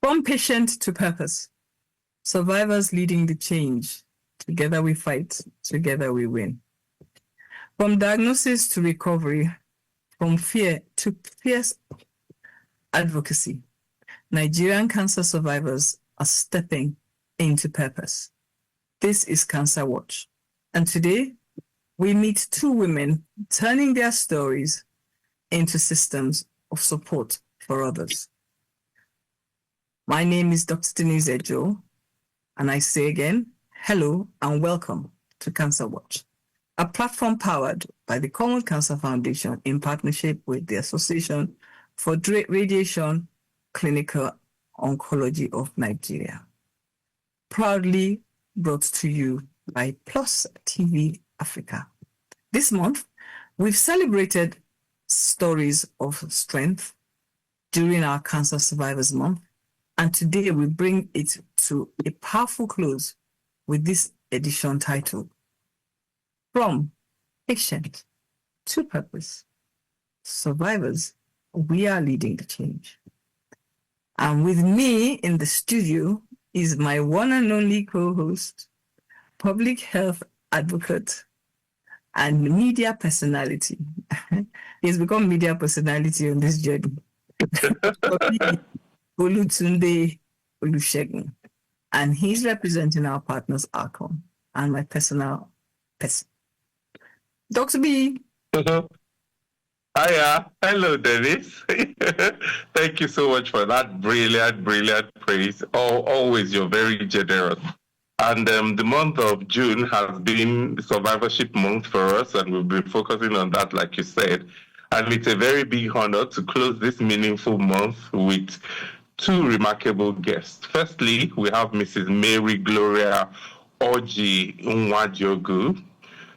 From patient to purpose, survivors leading the change. Together we fight, together we win. From diagnosis to recovery, from fear to fierce advocacy, Nigerian cancer survivors are stepping into purpose. This is Cancer Watch, and today we meet two women turning their stories into systems of support for others. My name is Dr. Denise Ejo, and I say again, hello and welcome to Cancer Watch, a platform powered by the Common Cancer Foundation in partnership with the Association for Radiation Clinical Oncology of Nigeria. Proudly brought to you by Plus TV Africa. This month, we've celebrated stories of strength during our Cancer Survivors Month, and today we bring it to a powerful close with this edition titled, From Patient to Purpose, Survivors, We Are Leading the Change. And with me in the studio is my one and only co-host, public health advocate, and media personality. He's become media personality on this journey. Olutunde Olusegun. And he's representing our partners, Arcom, and my personal person. Dr. B. Hiya. Hello, Dennis. Thank you so much for that brilliant praise. Always, you're very generous. And the month of June has been Survivorship Month for us, and we've been focusing on that, like you said. And it's a very big honor to close this meaningful month with two remarkable guests. Firstly, we have Mrs. Mary Gloria Oji Nwadiogu,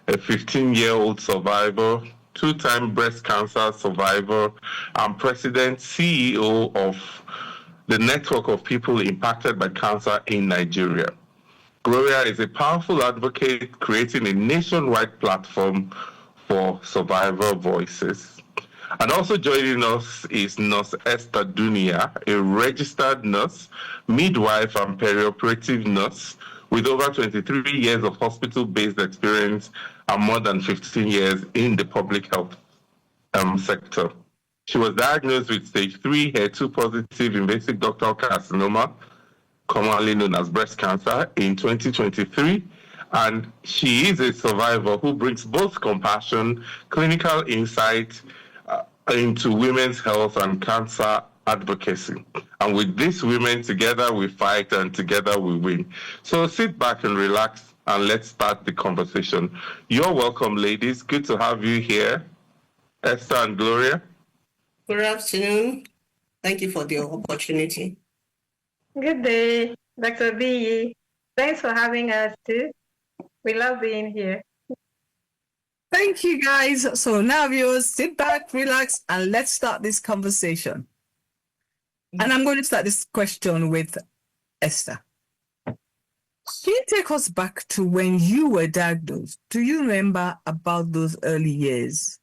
a 15-year-old survivor, two-time breast cancer survivor, and president CEO of the network of people impacted by cancer in Nigeria. Gloria is a powerful advocate creating a nationwide platform for survivor voices. And also joining us is Nurse Esther Dunia, a registered nurse, midwife, and perioperative nurse with over 23 years of hospital-based experience and more than 15 years in the public health sector. She was diagnosed with stage 3 HER2-positive invasive ductal carcinoma, commonly known as breast cancer, in 2023. And she is a survivor who brings both compassion, clinical insight, into women's health and cancer advocacy. And with these women, together we fight and together we win. So sit back and relax and let's start the conversation. You're welcome, ladies. Good to have you here. Esther and Gloria. Good afternoon. Thank you for the opportunity. Good day, Dr. B. Thanks for having us too. We love being here. Thank you, guys. So now, viewers, sit back, relax, and let's start this conversation. And I'm going to start this question with Esther. Can you take us back to when you were diagnosed? Do you remember about those early days?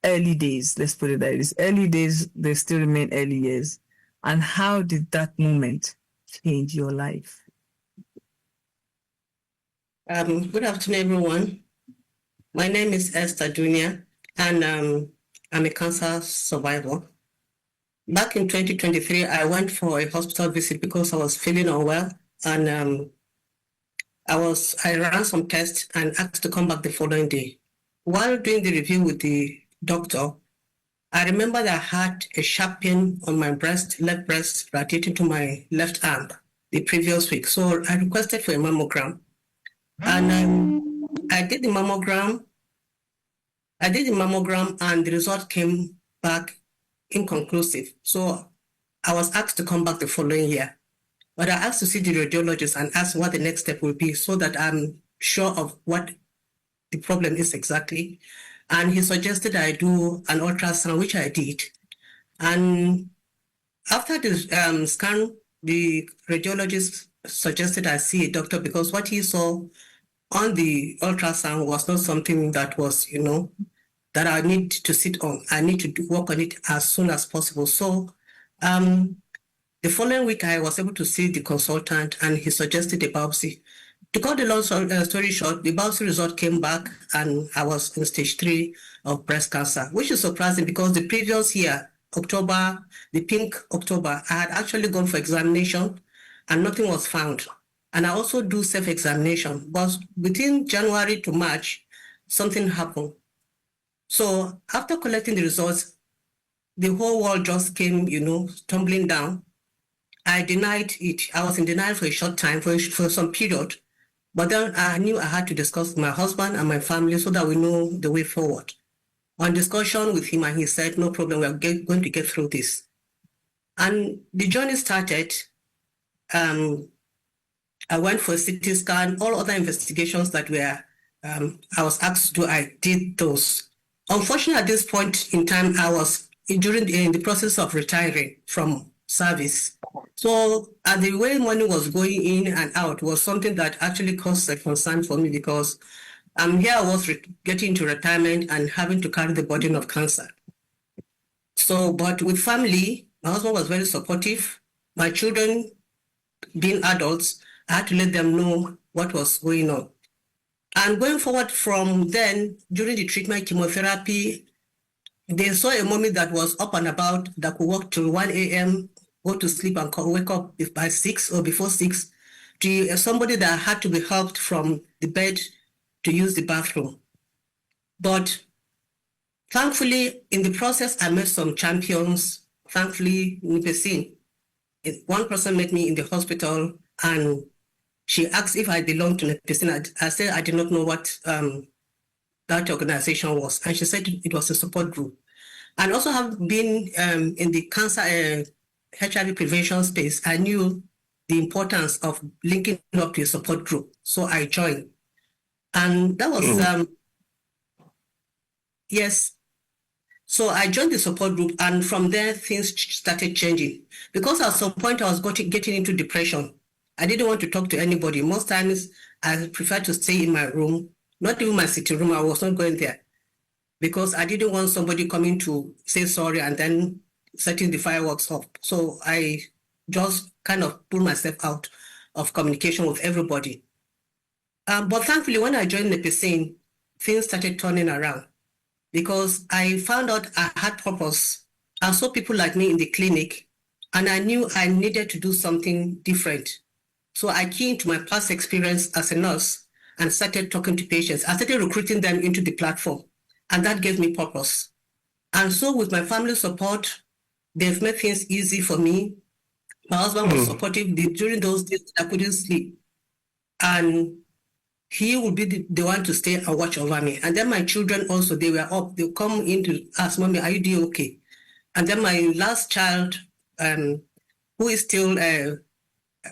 Let's put it like this. Early days, they still remain early years. And how did that moment change your life? Good afternoon, everyone. My name is Esther Dunia, and I'm a cancer survivor. Back in 2023, I went for a hospital visit because I was feeling unwell, and I ran some tests and asked to come back the following day. While doing the review with the doctor, I remember that I had a sharp pain on my left breast, radiating to my left arm the previous week. So I requested for a mammogram, and I did the mammogram. And the result came back inconclusive. So I was asked to come back the following year. But I asked to see the radiologist and ask what the next step will be so that I'm sure of what the problem is exactly. And he suggested I do an ultrasound, which I did. And after the scan, the radiologist suggested I see a doctor because what he saw on the ultrasound was not something that was, that I need to sit on. I need to work on it as soon as possible. So The following week, I was able to see the consultant and he suggested a biopsy. To cut the long story short, the biopsy result came back and I was in stage 3 of breast cancer, which is surprising because the previous year, October, the pink October, I had actually gone for examination and nothing was found. And I also do self-examination, but within January to March, something happened. So after collecting the results, the whole world just came, tumbling down. I denied it. I was in denial for a short time, for some period. But then I knew I had to discuss with my husband and my family so that we know the way forward. On discussion with him, and he said, no problem, we're going to get through this. And the journey started. I went for a CT scan, all other investigations that I was asked to do, I did those. Unfortunately, at this point in time, I was in the process of retiring from service. So the way money was going in and out was something that actually caused a concern for me because here I was getting into retirement and having to carry the burden of cancer. So, but with family, my husband was very supportive. My children, being adults, I had to let them know what was going on. And going forward from then, during the treatment chemotherapy, they saw a mommy that was up and about, that could work till 1 a.m., go to sleep and wake up by 6 or before 6, to somebody that had to be helped from the bed to use the bathroom. But thankfully, in the process, I met some champions. Thankfully, Nipecin, one person met me in the hospital and she asked if I belonged to Nipecin. I said I did not know what that organization was. And she said it was a support group. And also have been in the cancer HIV prevention space, I knew the importance of linking up to a support group. So I joined. And that was, yes. So I joined the support group, and from there, things started changing. Because at some point, I was getting into depression. I didn't want to talk to anybody. Most times, I preferred to stay in my room, not even my sitting room. I was not going there because I didn't want somebody coming to say sorry and then setting the fireworks off. So I just kind of pulled myself out of communication with everybody. But thankfully, when I joined Nipecin, things started turning around because I found out I had purpose. I saw people like me in the clinic, and I knew I needed to do something different. So I keyed into my past experience as a nurse and started talking to patients. I started recruiting them into the platform, and that gave me purpose. And so with my family support, they've made things easy for me. My husband was supportive. During those days, I couldn't sleep. And he would be the one to stay and watch over me. And then my children also, they were up. They come in to ask, Mommy, are you doing okay? And then my last child, who is still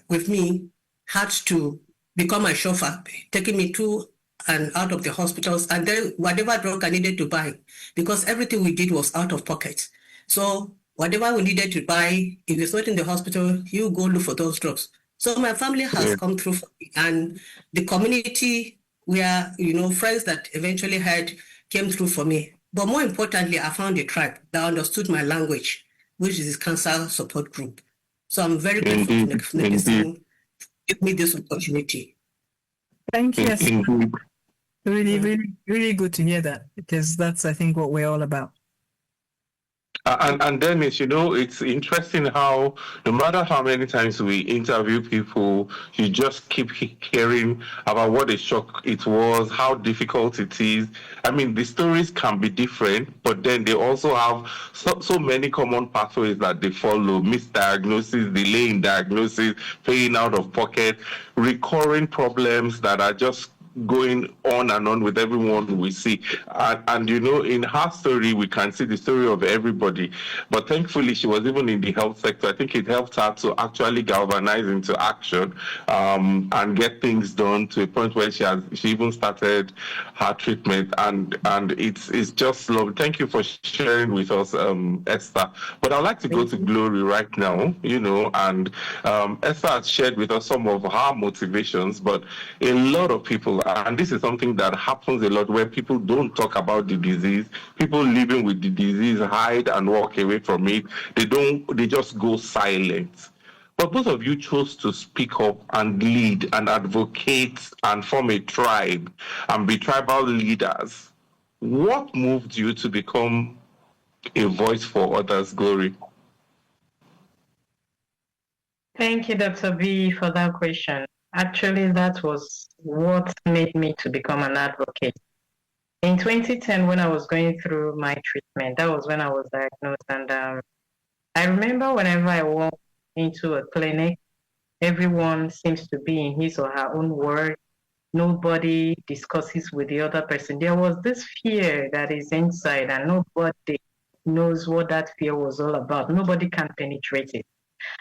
with me, had to become my chauffeur, taking me to and out of the hospitals, and then whatever drug I needed to buy, because everything we did was out of pocket. So whatever we needed to buy, if it's not in the hospital, you go look for those drugs. So my family has come through for me, and the community where, friends that eventually had came through for me. But more importantly, I found a tribe that understood my language, which is this cancer support group. So I'm very grateful to Nipecin give me this opportunity. Thank you. Yes. Really, really, really good to hear that, because that's, I think, what we're all about. And Dennis, it's interesting how no matter how many times we interview people, you just keep hearing about what a shock it was, how difficult it is. I mean, the stories can be different, but then they also have so many common pathways that they follow: misdiagnosis, delay in diagnosis, paying out of pocket, recurring problems that are just going on and on with everyone we see. And in her story, we can see the story of everybody. But thankfully, she was even in the health sector. I think it helped her to actually galvanize into action and get things done to a point where she even started her treatment. And it's just lovely. Thank you for sharing with us, Esther. But I'd like to go to Glory right now, and Esther has shared with us some of her motivations, but a lot of people, and this is something that happens a lot, where people don't talk about the disease. People living with the disease hide and walk away from it. They just go silent. But both of you chose to speak up and lead and advocate and form a tribe and be tribal leaders. What moved you to become a voice for others' glory? Thank you, Dr. B, for that question. Actually, that was what made me to become an advocate. In 2010, when I was going through my treatment, that was when I was diagnosed. And I remember whenever I walk into a clinic, everyone seems to be in his or her own world. Nobody discusses with the other person. There was this fear that is inside, and nobody knows what that fear was all about. Nobody can penetrate it.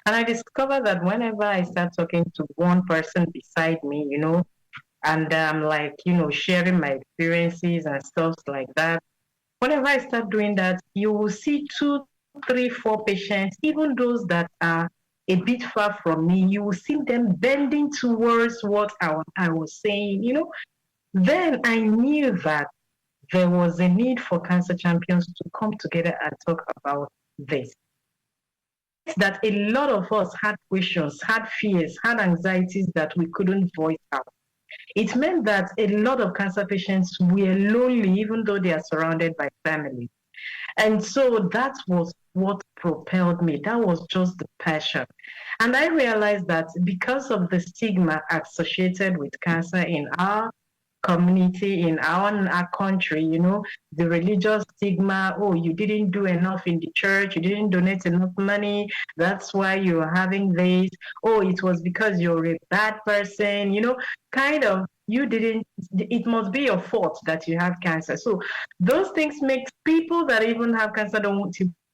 And I discovered that whenever I start talking to one person beside me, and like, sharing my experiences and stuff like that, whenever I start doing that, you will see 2, 3, 4 patients, even those that are a bit far from me, you will see them bending towards what I was saying, Then I knew that there was a need for cancer champions to come together and talk about this. That a lot of us had questions, had fears, had anxieties that we couldn't voice out. It meant that a lot of cancer patients were lonely, even though they are surrounded by family. And so that was what propelled me. That was just the passion. And I realized that because of the stigma associated with cancer in our community, in our country, the religious stigma, oh, you didn't do enough in the church, you didn't donate enough money, that's why you're having this, oh, it was because you're a bad person, kind of, you didn't, it must be your fault that you have cancer. So those things make people that even have cancer don't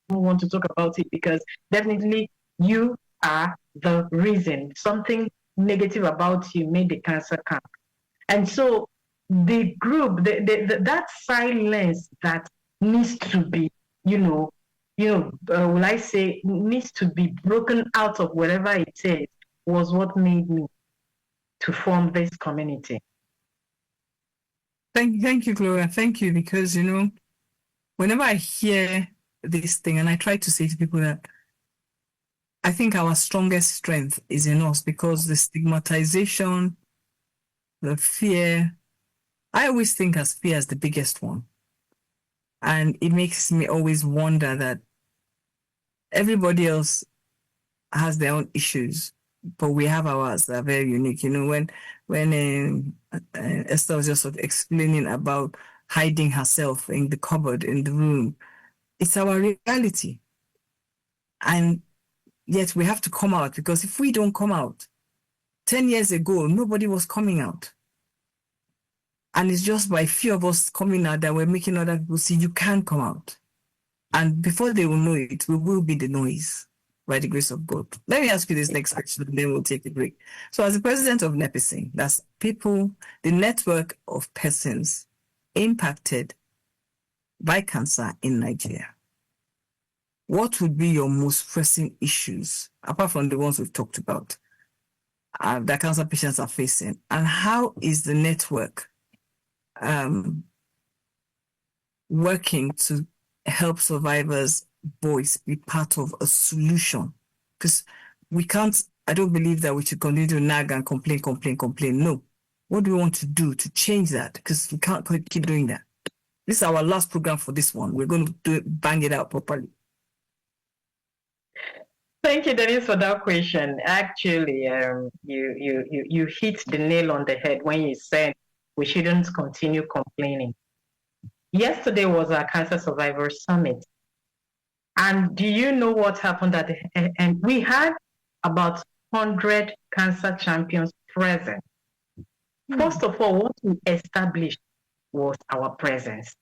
want to talk about it, because definitely you are the reason. Something negative about you made the cancer come. And so the group, that silence that needs to be, will I say, needs to be broken out of whatever it is, was what made me to form this community. Thank you, Gloria. Thank you, because, whenever I hear this thing, and I try to say to people that I think our strongest strength is in us, because the stigmatization, the fear, I always think as fear as the biggest one. And it makes me always wonder that everybody else has their own issues, but we have ours that are very unique. When Esther was just sort of explaining about hiding herself in the cupboard, in the room, it's our reality. And yet we have to come out, because if we don't come out, 10 years ago, nobody was coming out. And it's just by few of us coming out that we're making other people see you can come out. And before they will know it, we will be the noise, by the grace of God. Let me ask you this next question, and then we'll take a break. So as the president of NEPISIN, that's people, the network of persons impacted by cancer in Nigeria, what would be your most pressing issues, apart from the ones we've talked about, that cancer patients are facing? And how is the network working to help survivors' voice be part of a solution? Because we can't, I don't believe that we should continue to nag and complain. No. What do we want to do to change that? Because we can't keep doing that. This is our last program for this one. We're going to bang it out properly. Thank you, Dennis, for that question. Actually, you hit the nail on the head when you said we shouldn't continue complaining. Yesterday was our Cancer Survivor Summit. And do you know what happened at the end? We had about 100 cancer champions present. First of all, what we established was our presence.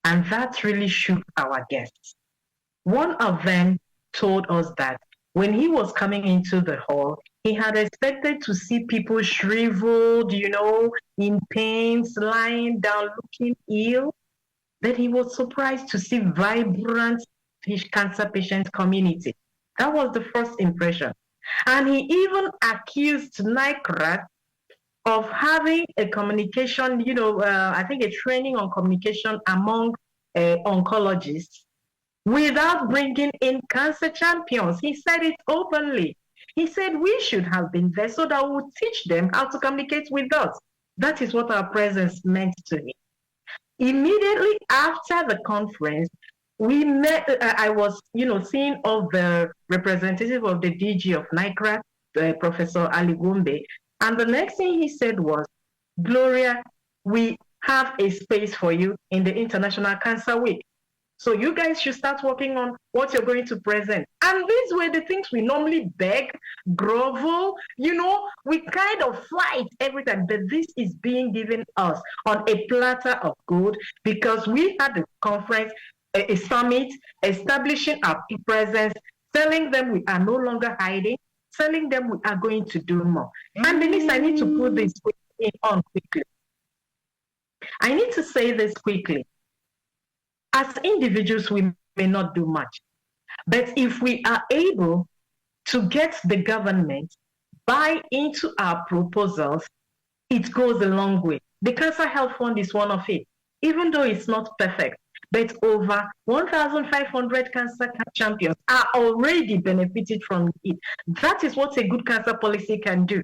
And that really shook our guests. One of them told us that when he was coming into the hall, he had expected to see people shriveled, in pains, lying down, looking ill. Then he was surprised to see vibrant cancer patient community. That was the first impression. And he even accused NICRA of having a communication, I think a training on communication among oncologists without bringing in cancer champions. He said it openly. He said we should have been there so that we would teach them how to communicate with us. That is what our presence meant to me. Immediately after the conference, we met. I was, seeing all the representative of the DG of NICRA, Professor Ali Gombe, and the next thing he said was, "Gloria, we have a space for you in the International Cancer Week. So you guys should start working on what you're going to present." And these were the things we normally beg, grovel, we kind of fight every time. But this is being given us on a platter of gold because we had a conference, a summit, establishing our presence, telling them we are no longer hiding, telling them we are going to do more. And Denise, I need to put this on quickly. I need to say this quickly. As individuals, we may not do much. But if we are able to get the government buy into our proposals, it goes a long way. The Cancer Health Fund is one of it, even though it's not perfect. But over 1,500 cancer champions are already benefited from it. That is what a good cancer policy can do.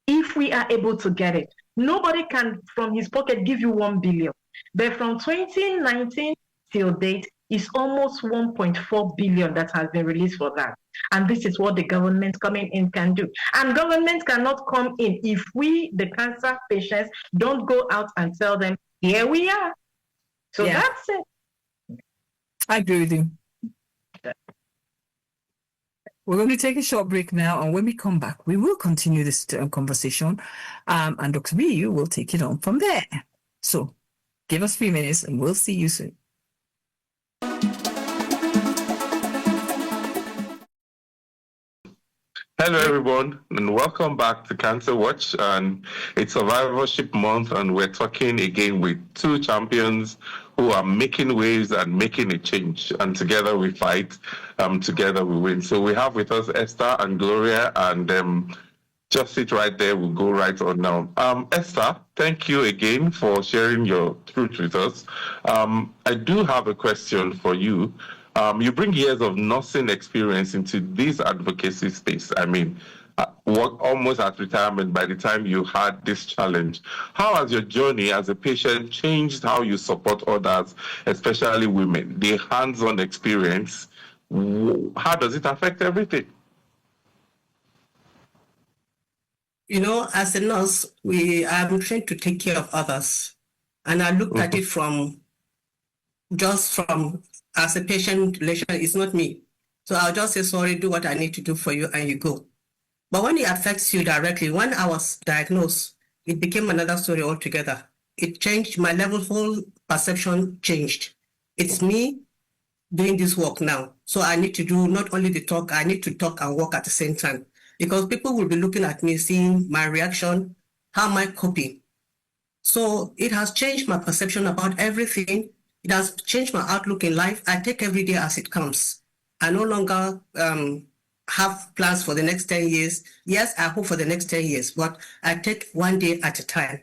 If we are able to get it, nobody can, from his pocket, give you 1 billion. But from 2019 till date, is almost 1.4 billion that has been released for that. And this is what the government coming in can do. And government cannot come in if we, the cancer patients, don't go out and tell them, here we are. So that's it. I agree with you. We're going to take a short break now, and when we come back, we will continue this conversation, and Dr. B, you will take it on from there. So give us 3 minutes, and we'll see you soon. Hello, everyone, and welcome back to Cancer Watch. And it's Survivorship Month, and we're talking again with two champions who are making waves and making a change. And together we fight, together we win. So we have with us Esther and Gloria, and just sit right there. We'll go right on now. Esther, thank you again for sharing your truth with us. I do have a question for you. You bring years of nursing experience into this advocacy space. I mean, work almost at retirement by the time you had this challenge. How has your journey as a patient changed how you support others, especially women? The hands-on experience, how does it affect everything? As a nurse, I'm trained to take care of others. And I looked at it from as a patient relation, it's not me. So I'll just say, sorry, do what I need to do for you, and you go. But when it affects you directly, when I was diagnosed, it became another story altogether. It changed, my whole perception changed. It's me doing this work now. So I need to do not only the talk, I need to talk and work at the same time. Because people will be looking at me, seeing my reaction, how am I coping? So it has changed my perception about everything. It has changed my outlook in life. I take every day as it comes. I no longer have plans for the next 10 years. Yes, I hope for the next 10 years, but I take one day at a time.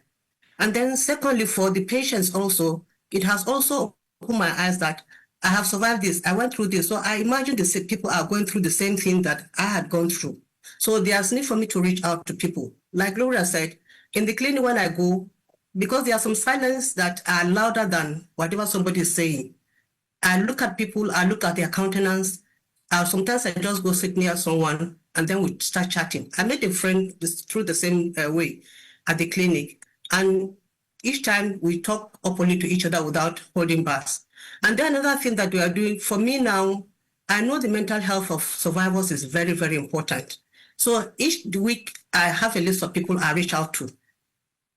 And then secondly, for the patients also, it has also opened my eyes that I have survived this. I went through this. So I imagine the people are going through the same thing that I had gone through. So there's need for me to reach out to people. Like Gloria said, in the clinic when I go, because there are some silence that are louder than whatever somebody is saying. I look at people, I look at their countenance. Sometimes I just go sit near someone and then we start chatting. I made a friend through the same way at the clinic. And each time we talk openly to each other without holding back. And then another thing that we are doing, for me now, I know the mental health of survivors is very, very important. So each week I have a list of people I reach out to.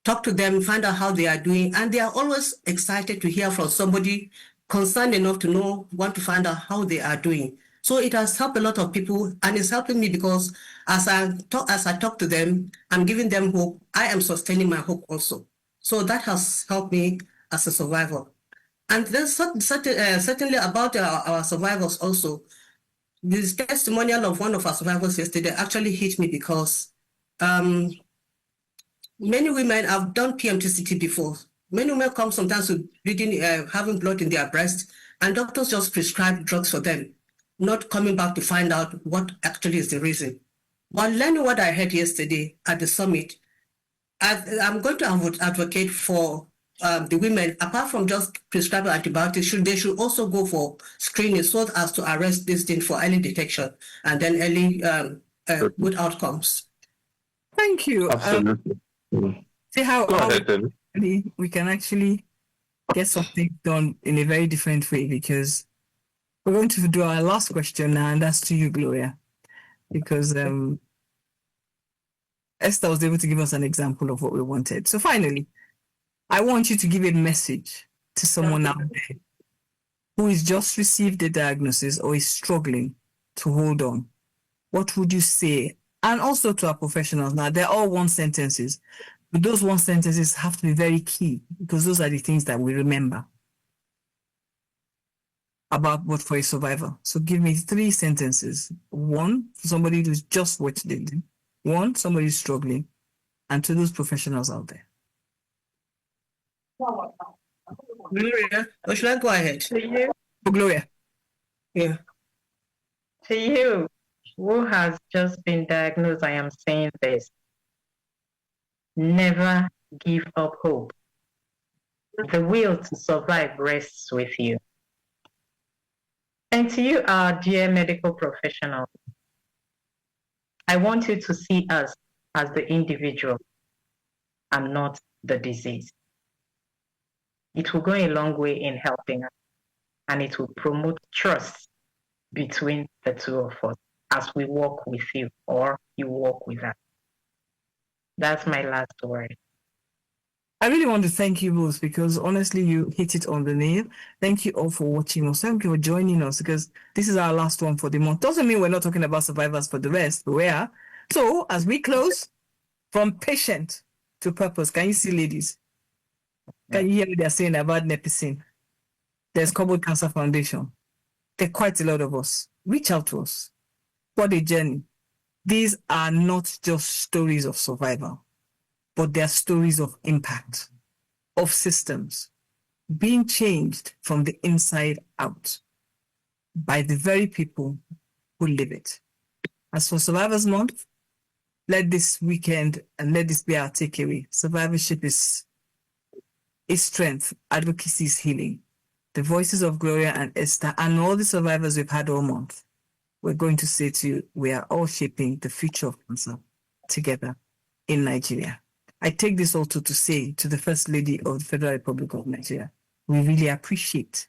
Talk to them, find out how they are doing, and they are always excited to hear from somebody concerned enough to want to find out how they are doing. So it has helped a lot of people, and it's helping me because as I talk to them, I'm giving them hope. I am sustaining my hope also. So that has helped me as a survivor. And then certainly about our survivors also, this testimonial of one of our survivors yesterday actually hit me because many women have done PMTCT before. Many women come sometimes with bleeding, having blood in their breast, and doctors just prescribe drugs for them, not coming back to find out what actually is the reason. But learning what I heard yesterday at the summit, I'm going to advocate for the women, apart from just prescribing antibiotics, they should also go for screening so as to arrest this thing for early detection and then early good outcomes. Thank you. Absolutely. See how ahead, then. we can actually get something done in a very different way, because we're going to do our last question now, and that's to you, Gloria, because Esther was able to give us an example of what we wanted. So finally, I want you to give a message to someone out there who has just received a diagnosis or is struggling to hold on. What would you say? And also to our professionals. Now, they're all one sentences, but those one sentences have to be very key, because those are the things that we remember about what for a survivor. So give me 3 sentences. 1, for somebody who's just watched it. 1, somebody who's struggling. And to those professionals out there. Gloria, or should I go ahead? To you. For Gloria. Yeah. To you, who has just been diagnosed, I am saying this. Never give up hope. The will to survive rests with you. And to you, our dear medical professionals, I want you to see us as the individual and not the disease. It will go a long way in helping us, and it will promote trust between the two of us as we walk with you or you walk with us. That's my last word. I really want to thank you both, because honestly, you hit it on the nail. Thank you all for watching us. Thank you for joining us, because this is our last one for the month. Doesn't mean we're not talking about survivors for the rest, but we are. So as we close, from patient to purpose, can you see, ladies? Can you hear what they're saying about Nepicine? There's Cobalt Cancer Foundation. There are quite a lot of us. Reach out to us. What a journey. These are not just stories of survival, but they're stories of impact, of systems being changed from the inside out by the very people who live it. As for Survivors Month, let this weekend and let this be our takeaway. Survivorship is strength, advocacy is healing. The voices of Gloria and Esther and all the survivors we've had all month, we're going to say to you, we are all shaping the future of cancer together in Nigeria. I take this also to say to the First Lady of the Federal Republic of Nigeria, we really appreciate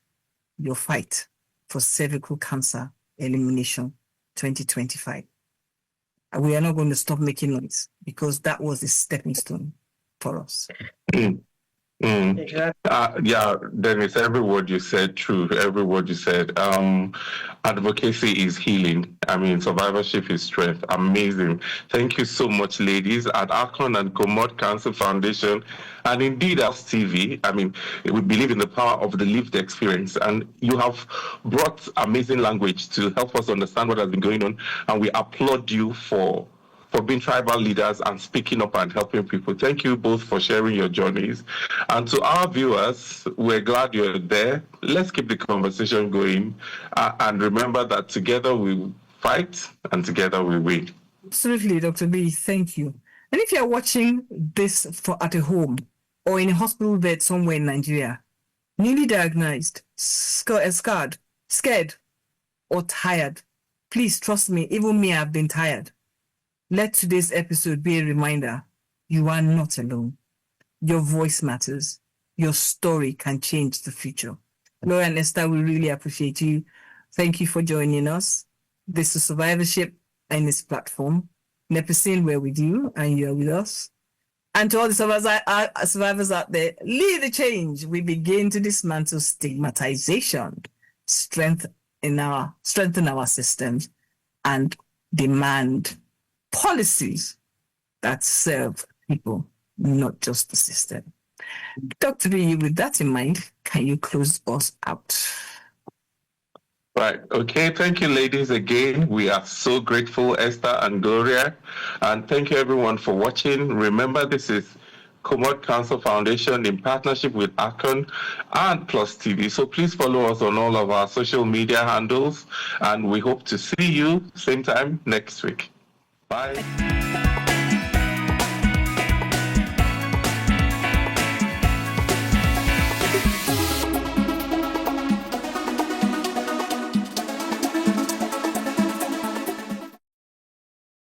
your fight for cervical cancer elimination 2025. And we are not going to stop making noise, because that was the stepping stone for us. Yeah, Dennis, every word you said, true. Every word you said. Advocacy is healing. I mean, survivorship is strength. Amazing. Thank you so much, ladies, at Akon and Comot Cancer Foundation, and indeed as TV. I mean, we believe in the power of the lived experience, and you have brought amazing language to help us understand what has been going on, and we applaud you for being tribal leaders and speaking up and helping people. Thank you both for sharing your journeys. And to our viewers, we're glad you're there. Let's keep the conversation going. And remember that together we fight and together we win. Absolutely, Dr. B, thank you. And if you're watching this at a home or in a hospital bed somewhere in Nigeria, newly diagnosed, scared, or tired, please trust me, even me, I've been tired. Let today's episode be a reminder, you are not alone. Your voice matters. Your story can change the future. Laura and Esther, we really appreciate you. Thank you for joining us. This is Survivorship and this platform. Nepicine, we're with you and you're with us. And to all the survivors out there, lead the change. We begin to dismantle stigmatization, strengthen our systems, and demand policies that serve people, not just the system. Dr. B, with that in mind, can you close us out? Right. Okay. Thank you, ladies, again. We are so grateful, Esther and Gloria. And thank you, everyone, for watching. Remember, this is Comot Cancer Foundation in partnership with Akon and Plus TV. So please follow us on all of our social media handles. And we hope to see you same time next week. Bye.